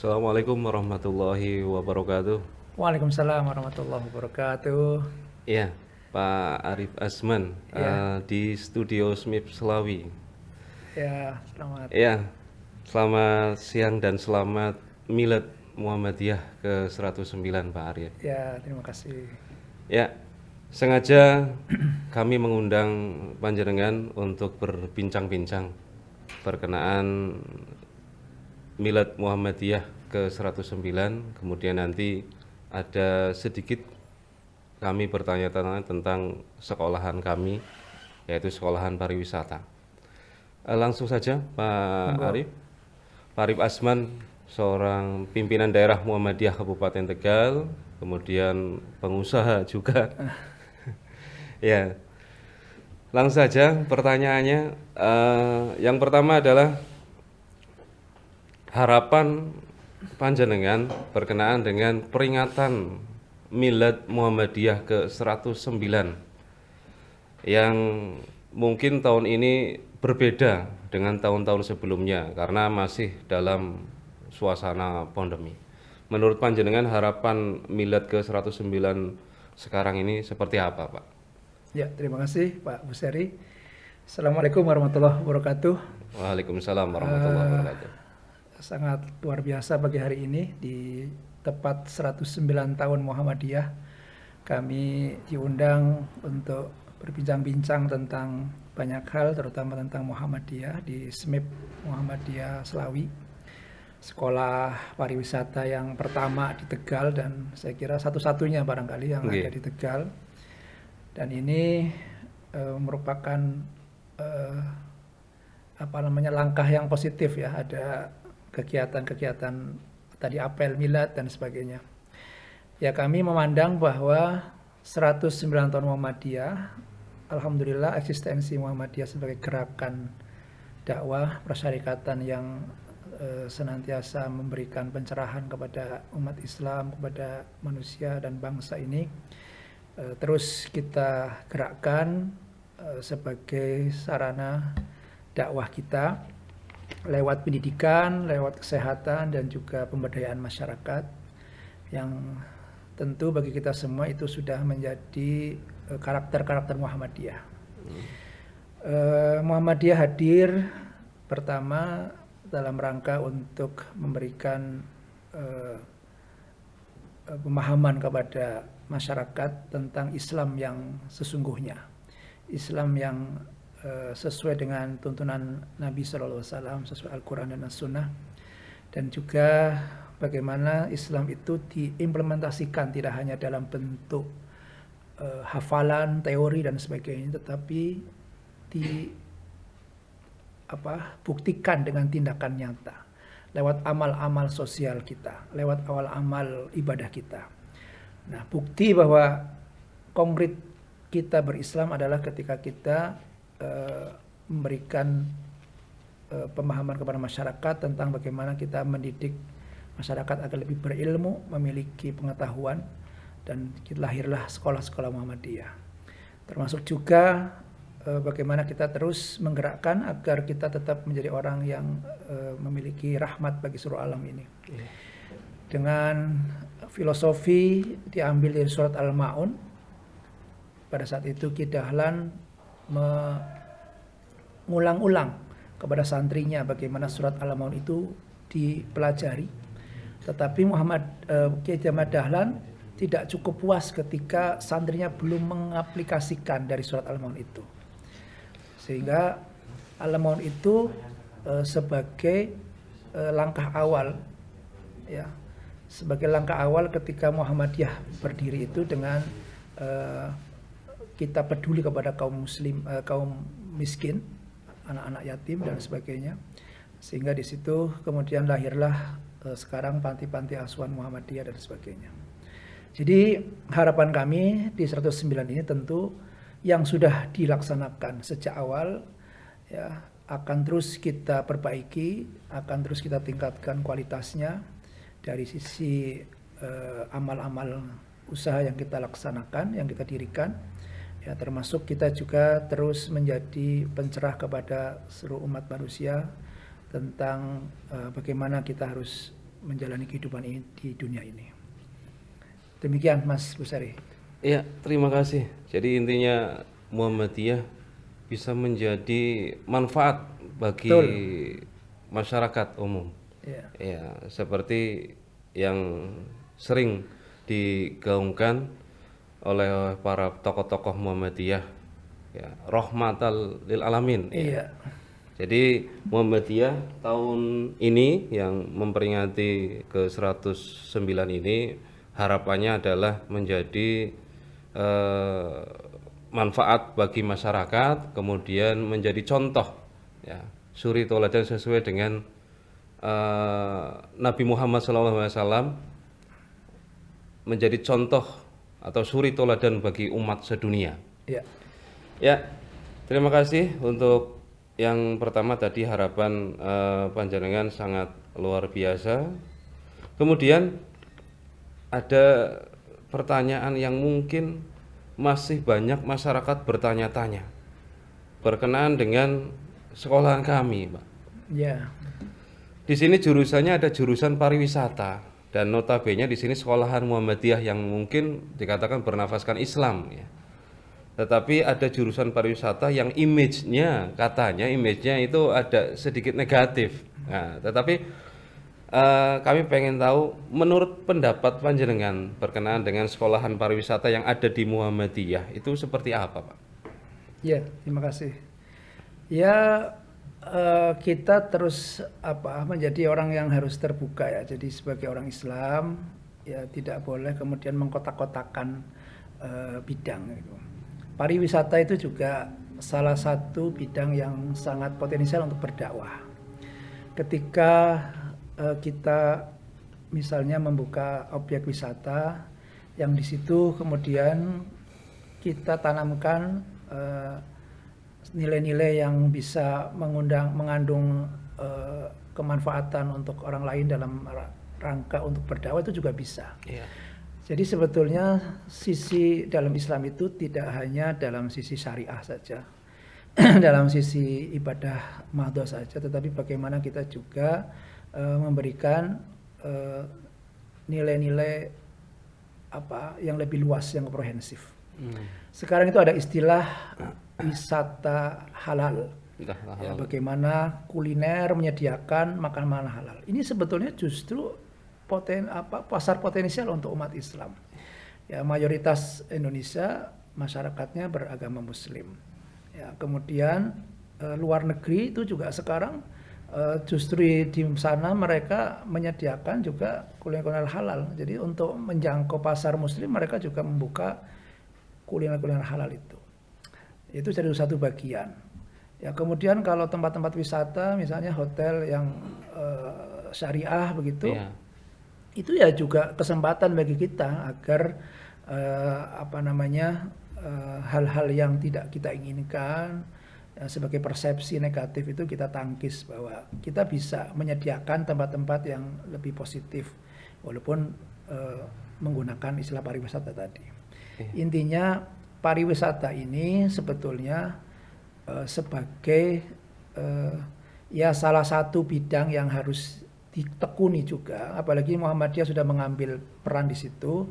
Assalamualaikum warahmatullahi wabarakatuh. Waalaikumsalam warahmatullahi wabarakatuh. Ya, Pak Arif Asman Ya, di studio SMIP Selawi. ya, selamat. Ya, selamat siang dan selamat Milad Muhammadiyah ke-109 Pak Arif. Ya, terima kasih. Ya, sengaja kami mengundang panjenengan untuk berbincang-bincang berkenaan Milad Muhammadiyah ke-109. Kemudian nanti ada sedikit kami bertanya-tanya tentang sekolahan kami, yaitu sekolahan pariwisata. Langsung saja Pak Monggo. Arif. Pak Arif Asman, seorang pimpinan daerah Muhammadiyah Kabupaten Tegal, kemudian pengusaha juga. Ya, langsung saja pertanyaannya. Yang pertama adalah harapan panjenengan berkenaan dengan peringatan Milad Muhammadiyah ke-109 yang mungkin tahun ini berbeda dengan tahun-tahun sebelumnya karena masih dalam suasana pandemi. Menurut panjenengan harapan Milad ke-109 sekarang ini seperti apa, Pak? Ya, terima kasih Pak Buseri. Assalamualaikum warahmatullahi wabarakatuh. Waalaikumsalam warahmatullahi wabarakatuh. Sangat luar biasa pagi hari ini di tepat 109 tahun Muhammadiyah. Kami diundang untuk berbincang-bincang tentang banyak hal, terutama tentang Muhammadiyah di SMIP Muhammadiyah Selawi. Sekolah pariwisata yang pertama di Tegal dan saya kira satu-satunya barangkali yang ada di Tegal. Dan ini merupakan langkah yang positif ya, ada kegiatan-kegiatan tadi apel milad dan sebagainya. Ya, kami memandang bahwa 109 tahun Muhammadiyah, alhamdulillah eksistensi Muhammadiyah sebagai gerakan dakwah persyarikatan yang senantiasa memberikan pencerahan kepada umat Islam, kepada manusia dan bangsa ini terus kita gerakkan sebagai sarana dakwah kita lewat pendidikan, lewat kesehatan dan juga pemberdayaan masyarakat yang tentu bagi kita semua itu sudah menjadi karakter-karakter Muhammadiyah. Muhammadiyah hadir pertama dalam rangka untuk memberikan pemahaman kepada masyarakat tentang Islam yang sesungguhnya, Islam yang sesuai dengan tuntunan Nabi SAW, sesuai Al-Quran dan As-Sunnah, dan juga bagaimana Islam itu diimplementasikan tidak hanya dalam bentuk hafalan, teori dan sebagainya, tetapi buktikan dengan tindakan nyata lewat amal-amal sosial kita, lewat amal ibadah kita. Nah, bukti bahwa konkret kita berislam adalah ketika kita memberikan pemahaman kepada masyarakat tentang bagaimana kita mendidik masyarakat agar lebih berilmu, memiliki pengetahuan, dan lahirlah sekolah-sekolah Muhammadiyah. Termasuk juga bagaimana kita terus menggerakkan agar kita tetap menjadi orang yang memiliki rahmat bagi seluruh alam ini. Dengan filosofi diambil dari surat Al-Ma'un. Pada saat itu Ki Dahlan mengulang-ulang kepada santrinya bagaimana surat Al-Ma'un itu dipelajari. Tetapi Kiai Ahmad Dahlan tidak cukup puas ketika santrinya belum mengaplikasikan dari surat Al-Ma'un itu. Sehingga Al-Ma'un itu sebagai langkah awal ya, sebagai langkah awal ketika Muhammadiyah berdiri itu dengan kita peduli kepada kaum muslim, kaum miskin, anak-anak yatim dan sebagainya. Sehingga di situ kemudian lahirlah sekarang panti-panti asuhan Muhammadiyah dan sebagainya. Jadi harapan kami di 109 ini tentu yang sudah dilaksanakan sejak awal ya akan terus kita perbaiki, akan terus kita tingkatkan kualitasnya dari sisi amal-amal usaha yang kita laksanakan, yang kita dirikan. Ya, termasuk kita juga terus menjadi pencerah kepada seluruh umat manusia tentang bagaimana kita harus menjalani kehidupan ini di dunia ini. Demikian Mas Busari. Iya, terima kasih. Jadi intinya Muhammadiyah bisa menjadi manfaat bagi Betul. masyarakat umum. Ya. Ya, seperti yang sering digaungkan oleh para tokoh-tokoh Muhammadiyah, ya, rahmatal lil alamin. Ya. Iya. Jadi Muhammadiyah tahun ini yang memperingati ke 109 ini harapannya adalah menjadi manfaat bagi masyarakat, kemudian menjadi contoh, ya, suri toladan sesuai dengan Nabi Muhammad SAW, menjadi contoh atau suri toladan bagi umat sedunia. Ya. Ya, terima kasih untuk yang pertama tadi, harapan panjenengan sangat luar biasa. Kemudian ada pertanyaan yang mungkin masih banyak masyarakat bertanya-tanya berkenaan dengan sekolahan kami, Pak. Ya. Di sini jurusannya ada jurusan pariwisata, dan notabene di sini sekolahan Muhammadiyah yang mungkin dikatakan bernafaskan Islam, ya. Tetapi ada jurusan pariwisata yang katanya image-nya itu ada sedikit negatif. Nah, tetapi kami pengen tahu menurut pendapat panjenengan berkenaan dengan sekolahan pariwisata yang ada di Muhammadiyah itu seperti apa, Pak? Ya, terima kasih. Ya, kita terus menjadi orang yang harus terbuka, ya. Jadi sebagai orang Islam ya tidak boleh kemudian mengkotak-kotakan bidang gitu. Pariwisata itu juga salah satu bidang yang sangat potensial untuk berdakwah. Ketika kita misalnya membuka objek wisata yang di situ kemudian kita tanamkan nilai-nilai yang bisa mengandung kemanfaatan untuk orang lain dalam rangka untuk berdakwah, itu juga bisa. Iya. Jadi sebetulnya sisi dalam Islam itu tidak hanya dalam sisi syariah saja, dalam sisi ibadah mahdhah saja, tetapi bagaimana kita juga memberikan nilai-nilai yang lebih luas, yang komprehensif. Sekarang itu ada istilah wisata halal. Ya, bagaimana kuliner menyediakan makanan halal. Ini sebetulnya justru pasar potensial untuk umat Islam. Ya, mayoritas Indonesia masyarakatnya beragama Muslim. Ya, kemudian luar negeri itu juga sekarang justru di sana mereka menyediakan juga kuliner halal. Jadi untuk menjangkau pasar Muslim mereka juga membuka kuliner halal itu. Itu jadi satu bagian. Ya, kemudian kalau tempat-tempat wisata, misalnya hotel yang syariah begitu. Yeah. Itu ya juga kesempatan bagi kita agar hal-hal yang tidak kita inginkan ya, sebagai persepsi negatif itu kita tangkis, bahwa kita bisa menyediakan tempat-tempat yang lebih positif walaupun menggunakan istilah pariwisata tadi. Intinya pariwisata ini sebetulnya sebagai ya salah satu bidang yang harus ditekuni juga, apalagi Muhammadiyah sudah mengambil peran di situ.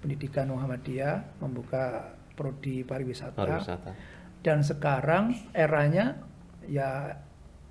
Pendidikan Muhammadiyah membuka prodi pariwisata. Dan sekarang eranya ya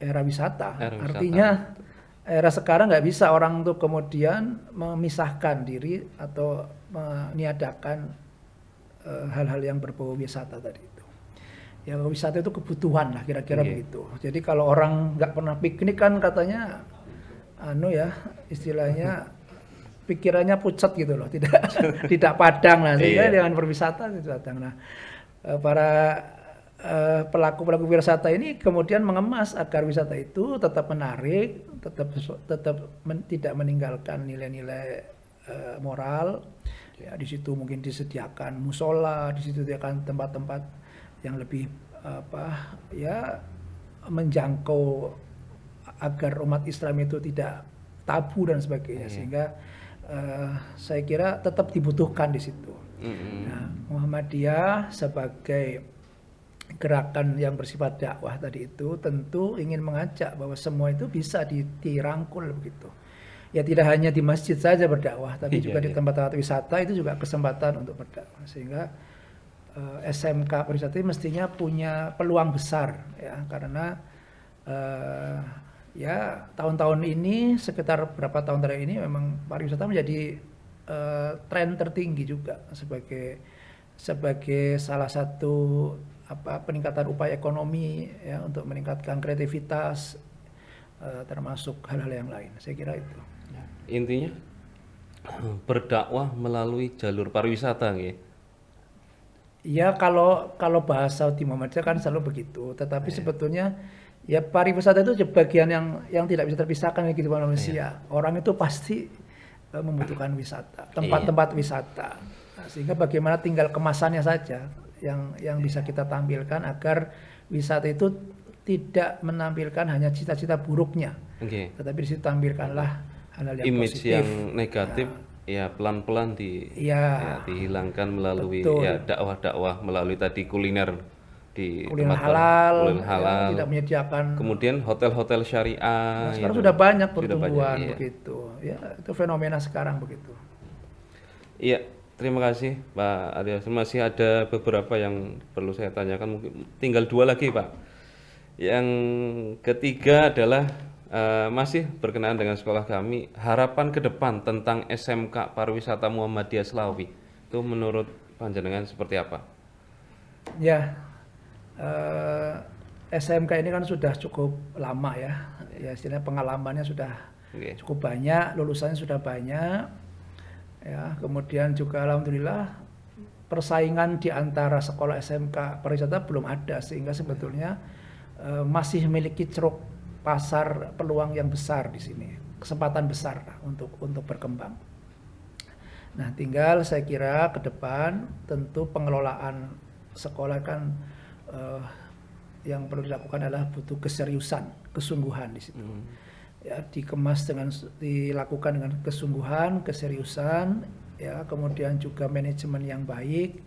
era wisata. Artinya era sekarang nggak bisa orang untuk kemudian memisahkan diri atau meniadakan hal-hal yang berbau wisata tadi itu. Ya, wisata itu kebutuhan lah kira-kira begitu. Jadi kalau orang nggak pernah piknik kan katanya istilahnya pikirannya pucat gitu loh, tidak padang lah, sehingga dengan berwisata itu datang. Nah, para pelaku wisata ini kemudian mengemas agar wisata itu tetap menarik, tetap tidak meninggalkan nilai-nilai moral. Ya, di situ mungkin disediakan musola, di situ disediakan tempat-tempat yang lebih menjangkau agar umat Islam itu tidak tabu dan sebagainya, sehingga saya kira tetap dibutuhkan di situ. Nah, Muhammadiyah sebagai gerakan yang bersifat dakwah tadi itu tentu ingin mengajak bahwa semua itu bisa dirangkul begitu. ya tidak hanya di masjid saja berdakwah, tapi Iya, juga di iya. tempat-tempat wisata itu juga kesempatan untuk berdakwah. Sehingga SMK pariwisata ini mestinya punya peluang besar ya, karena eh, ya tahun-tahun ini, sekitar berapa tahun terakhir ini memang pariwisata menjadi tren tertinggi juga sebagai salah satu peningkatan upaya ekonomi ya, untuk meningkatkan kreativitas, termasuk hal-hal yang lain. Saya kira itu. Intinya berdakwah melalui jalur pariwisata nggih. Ya kalau bahasa di Muhammadiyah kan selalu begitu, tetapi sebetulnya ya pariwisata itu bagian yang tidak bisa terpisahkan dari kehidupan manusia. Orang itu pasti membutuhkan wisata, tempat-tempat wisata. Nah, sehingga bagaimana tinggal kemasannya saja yang bisa kita tampilkan agar wisata itu tidak menampilkan hanya cita-cita buruknya, Oke. tetapi di situ tampilkanlah hal-hal yang Image positif. yang negatif ya pelan-pelan Ya, dihilangkan melalui betul. ya dakwah-dakwah melalui tadi kuliner di Kuliner tempat halal, kuliner ya, halal. tidak menyediakan. Kemudian hotel-hotel syariah Sekarang itu sudah banyak sudah pertumbuhan iya. begitu. Ya, itu fenomena sekarang begitu. Iya, terima kasih Pak Arya. Masih ada beberapa yang perlu saya tanyakan, mungkin tinggal 2 lagi Pak. Yang ketiga adalah masih berkenaan dengan sekolah kami, harapan ke depan tentang SMK Pariwisata Muhammadiyah Slawi. Itu menurut panjenengan seperti apa? Ya, SMK ini kan sudah cukup lama ya. Ya, istilahnya pengalamannya sudah Oke. cukup banyak, lulusannya sudah banyak. Ya, kemudian juga alhamdulillah persaingan di antara sekolah SMK pariwisata belum ada, sehingga sebetulnya masih memiliki ceruk pasar, peluang yang besar di sini, kesempatan besar untuk berkembang. Nah, tinggal saya kira ke depan tentu pengelolaan sekolah kan yang perlu dilakukan adalah butuh keseriusan, kesungguhan di situ. Ya, dilakukan dengan kesungguhan, keseriusan, ya, kemudian juga manajemen yang baik,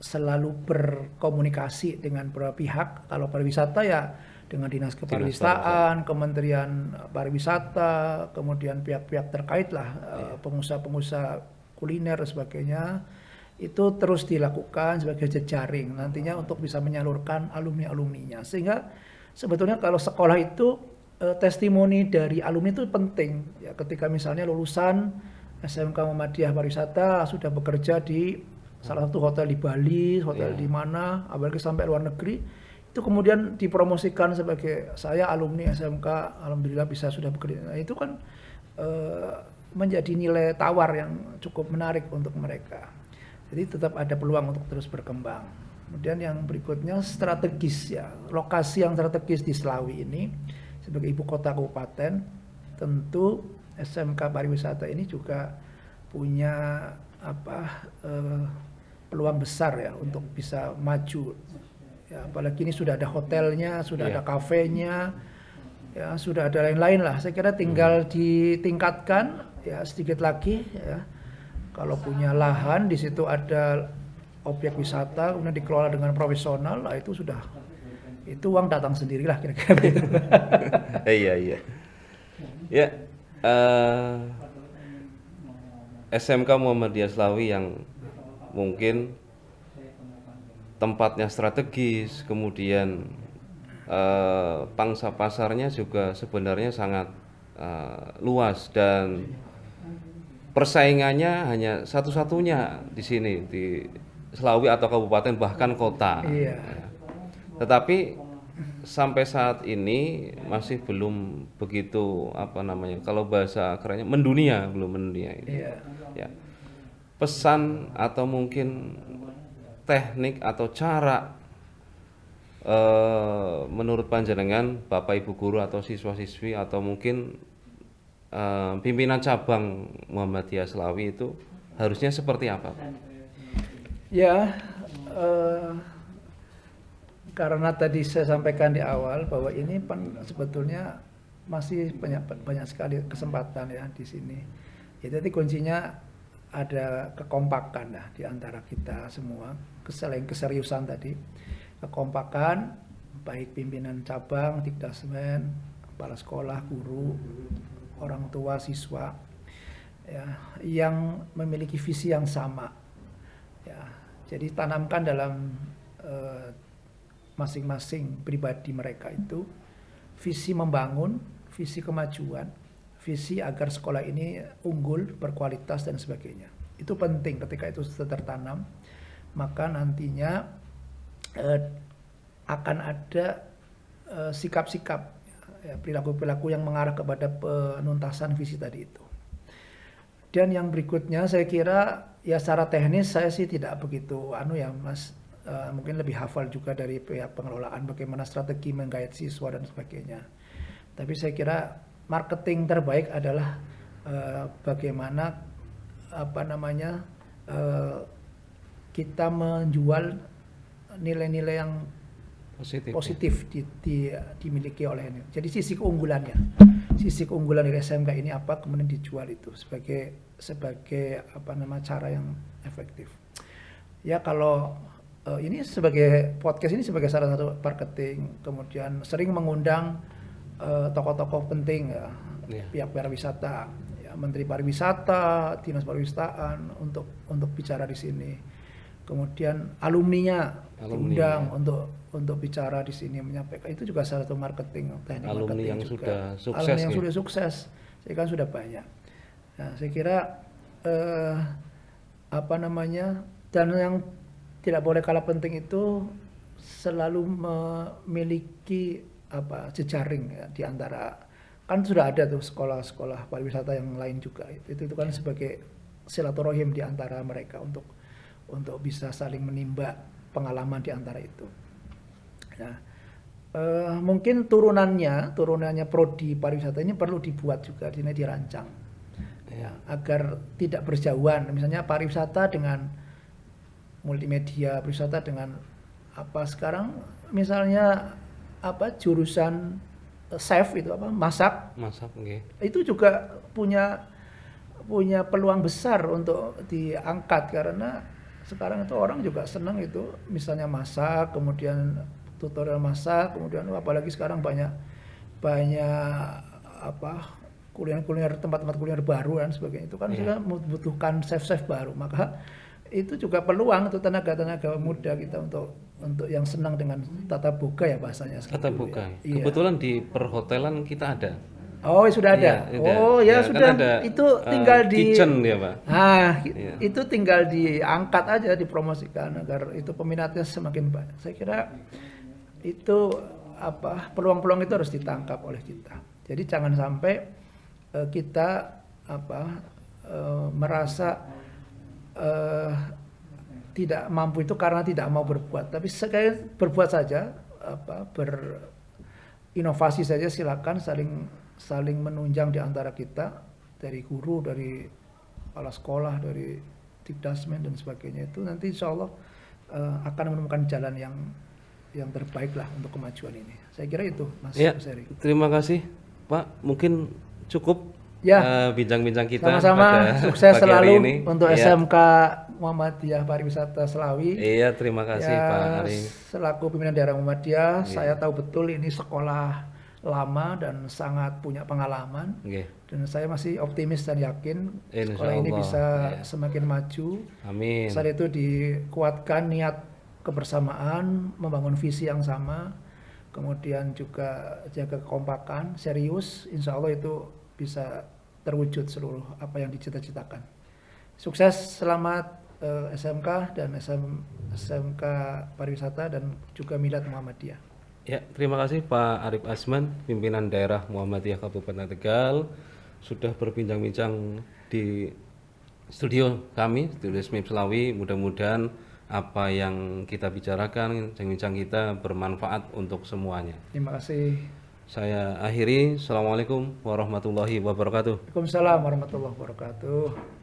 selalu berkomunikasi dengan beberapa pihak. Kalau pariwisata ya dengan dinas kepariwisataan, kementerian pariwisata, kemudian pihak-pihak terkait lah, pengusaha-pengusaha kuliner dan sebagainya, itu terus dilakukan sebagai jejaring nantinya untuk bisa menyalurkan alumni-alumninya. Sehingga sebetulnya kalau sekolah itu testimoni dari alumni itu penting ya, ketika misalnya lulusan SMK Muhammadiyah Pariwisata sudah bekerja di salah satu hotel di Bali, hotel di mana, apalagi sampai luar negeri, itu kemudian dipromosikan sebagai saya alumni SMK, alhamdulillah bisa sudah bekerja. Nah, itu kan menjadi nilai tawar yang cukup menarik untuk mereka. Jadi tetap ada peluang untuk terus berkembang. Kemudian yang berikutnya strategis ya, lokasi yang strategis di Slawi ini sebagai ibu kota kabupaten, tentu SMK pariwisata ini juga punya peluang besar ya untuk bisa maju. Ya, apalagi ini sudah ada hotelnya, sudah ada kafenya, ya sudah ada lain-lain lah. Saya kira tinggal ditingkatkan ya sedikit lagi ya. Kalau punya lahan di situ ada objek wisata kemudian dikelola dengan profesional, lah itu sudah uang datang sendirilah kira-kira begitu. Iya. Ya, SMK Muhammadiyah Slawi yang mungkin tempatnya strategis, kemudian pangsa pasarnya juga sebenarnya sangat luas dan persaingannya hanya satu-satunya di sini di Slawi atau kabupaten bahkan kota. Iya. Tetapi sampai saat ini masih belum begitu kalau bahasa kerennya mendunia, belum mendunia ini. Iya. Ya. Pesan atau mungkin teknik atau cara menurut panjenengan Bapak Ibu guru atau siswa-siswi atau mungkin pimpinan cabang Muhammadiyah Slawi itu harusnya seperti apa, Pak? Ya, karena tadi saya sampaikan di awal bahwa ini sebetulnya masih banyak sekali kesempatan ya di sini. Ya, jadi kuncinya ada kekompakan ya di antara kita semua, selain keseriusan tadi, kekompakan baik pimpinan cabang, Dikdasmen, kepala sekolah, guru, orang tua, siswa, ya, yang memiliki visi yang sama. Ya, jadi tanamkan dalam masing-masing pribadi mereka itu visi membangun, visi kemajuan, visi agar sekolah ini unggul, berkualitas dan sebagainya. Itu penting ketika itu sudah tertanam, maka nantinya akan ada sikap-sikap, ya, perilaku-perilaku yang mengarah kepada penuntasan visi tadi itu. Dan yang berikutnya saya kira ya secara teknis saya sih tidak begitu ya Mas, mungkin lebih hafal juga dari pihak pengelolaan bagaimana strategi menggait siswa dan sebagainya. Tapi saya kira marketing terbaik adalah bagaimana kita menjual nilai-nilai yang positif dimiliki oleh ini. Jadi sisi keunggulan dari SMK ini apa, kemudian dijual itu sebagai cara yang efektif. Ya kalau ini sebagai podcast ini sebagai salah satu marketing, kemudian sering mengundang tokoh-tokoh penting ya, pihak pariwisata, ya, Menteri Pariwisata, Dinas Pariwisataan untuk bicara di sini. Kemudian alumninya diundang untuk bicara di sini, menyampaikan. Itu juga salah satu marketing, teknik alumni marketing yang juga. sudah sukses. Alumni yang sudah sukses, saya kan sudah banyak. Nah, saya kira dan yang tidak boleh kalah penting itu selalu memiliki jejaring ya, di antara, kan sudah ada tuh sekolah-sekolah pariwisata yang lain juga. Itu kan sebagai silaturahim di antara mereka untuk bisa saling menimba pengalaman di antara itu. Nah, mungkin turunannya prodi pariwisata ini perlu dibuat juga, dirancang, ya, agar tidak berjauhan. Misalnya pariwisata dengan multimedia, pariwisata dengan sekarang misalnya jurusan chef itu masak, okay. Itu juga punya peluang besar untuk diangkat karena sekarang itu orang juga senang itu, misalnya masak, kemudian tutorial masak, kemudian apalagi sekarang banyak kuliner, tempat-tempat kuliner baru dan sebagainya. Itu kan juga membutuhkan chef-chef baru, maka itu juga peluang untuk tenaga-tenaga muda kita untuk yang senang dengan tata boga ya bahasanya. Tata boga. Iya. Kebetulan di perhotelan kita ada. Oh, sudah ada. Iya, Ya, kan sudah. ada, itu tinggal di kitchen ya, Pak. Iya. Itu tinggal diangkat aja, dipromosikan agar itu peminatnya semakin banyak. Saya kira itu peluang-peluang itu harus ditangkap oleh kita. Jadi jangan sampai kita merasa tidak mampu itu karena tidak mau berbuat. Tapi sekali berbuat saja, berinovasi saja, silakan saling menunjang di antara kita, dari guru, dari kepala sekolah, dari Dikdasmen dan sebagainya. Itu nanti insya Allah akan menemukan jalan yang terbaik lah untuk kemajuan ini. Saya kira itu, Mas Seri. Terima kasih, Pak. Mungkin cukup bincang-bincang kita. Sama-sama, sukses selalu ini. untuk SMK Muhammadiyah Pariwisata Selawi. Iya, terima kasih Pak Arif. Selaku pimpinan daerah Muhammadiyah, saya tahu betul ini sekolah lama dan sangat punya pengalaman. Dan saya masih optimis dan yakin sekolah ini bisa semakin maju. Amin. Saat itu dikuatkan niat kebersamaan, membangun visi yang sama, kemudian juga jaga kekompakan, serius, insya Allah itu bisa terwujud seluruh apa yang dicita-citakan. Sukses, selamat SMK dan SMK Pariwisata dan juga Milad Muhammadiyah. Ya, terima kasih Pak Arif Asman, pimpinan daerah Muhammadiyah Kabupaten Tegal, sudah berbincang-bincang di studio kami, studio SMIP Selawi. Mudah-mudahan apa yang kita bicarakan, bincang-bincang kita bermanfaat untuk semuanya. Terima kasih. Saya akhiri. Assalamualaikum warahmatullahi wabarakatuh. Waalaikumsalam warahmatullahi wabarakatuh.